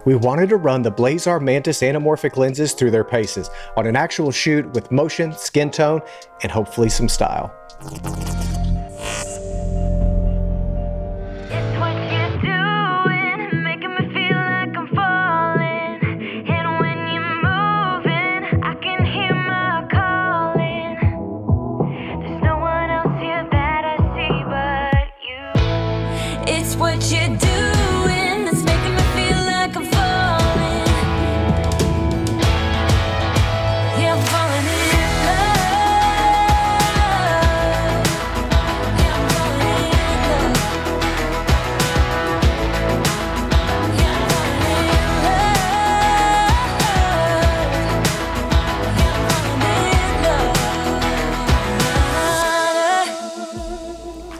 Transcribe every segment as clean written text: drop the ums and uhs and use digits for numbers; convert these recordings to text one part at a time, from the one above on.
We wanted to run the Blazar Mantis anamorphic lenses through their paces on an actual shoot with motion, skin tone, and hopefully some style. What you're doing that's making me feel like I'm falling. Yeah, I'm falling in love. Yeah, I'm falling in love. Yeah, I'm falling in love. Yeah, I'm falling in love.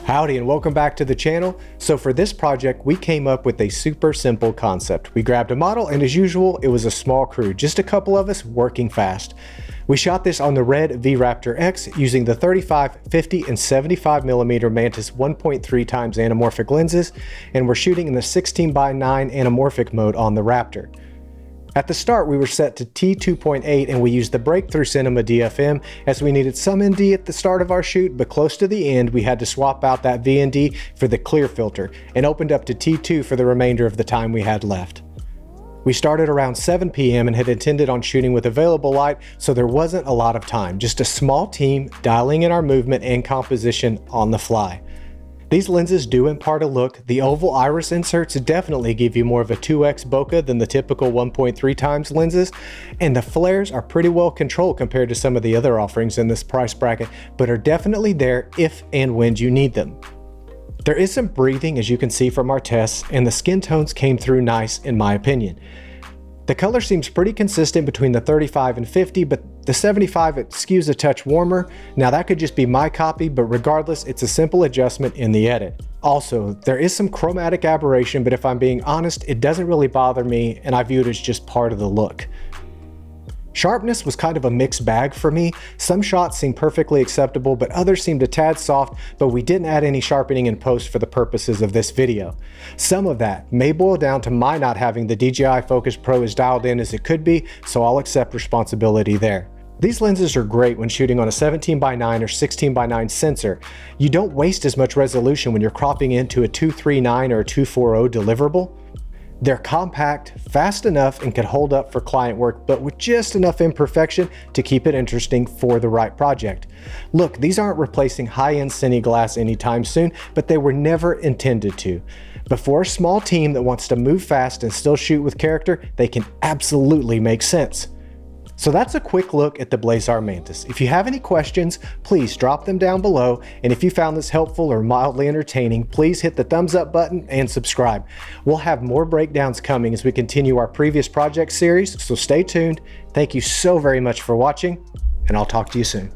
Howdy and welcome back to the channel. So for this project, we came up with a super simple concept. We grabbed a model and as usual, it was a small crew, just a couple of us working fast. We shot this on the RED V-Raptor X using the 35, 50, and 75mm Mantis 1.3 times anamorphic lenses, and we're shooting in the 16:9 anamorphic mode on the Raptor. At the start, we were set to T2.8 and we used the breakthrough Cinema DFM as we needed some ND at the start of our shoot, but close to the end, we had to swap out that VND for the clear filter and opened up to T2 for the remainder of the time we had left. We started around 7 p.m. and had intended on shooting with available light, so there wasn't a lot of time, just a small team dialing in our movement and composition on the fly. These lenses do impart a look. The oval iris inserts definitely give you more of a 2x bokeh than the typical 1.3 times lenses, and the flares are pretty well controlled compared to some of the other offerings in this price bracket, but are definitely there if and when you need them. There is some breathing as you can see from our tests, and the skin tones came through nice in my opinion. The color seems pretty consistent between the 35 and 50, but the 75 it skews a touch warmer. Now that could just be my copy, but regardless, it's a simple adjustment in the edit. Also, there is some chromatic aberration, but if I'm being honest, it doesn't really bother me, and I view it as just part of the look. Sharpness was kind of a mixed bag for me. Some shots seemed perfectly acceptable, but others seemed a tad soft, but we didn't add any sharpening in post for the purposes of this video. Some of that may boil down to my not having the DJI Focus Pro as dialed in as it could be, so I'll accept responsibility there. These lenses are great when shooting on a 17:9 or 16:9 sensor. You don't waste as much resolution when you're cropping into a 239 or a 240 deliverable. They're compact, fast enough, and can hold up for client work, but with just enough imperfection to keep it interesting for the right project. Look, these aren't replacing high-end cine glass anytime soon, but they were never intended to. But for a small team that wants to move fast and still shoot with character, they can absolutely make sense. So that's a quick look at the Blazar Mantis. If you have any questions, please drop them down below. And if you found this helpful or mildly entertaining, please hit the thumbs up button and subscribe. We'll have more breakdowns coming as we continue our previous project series, so stay tuned. Thank you so very much for watching, and I'll talk to you soon.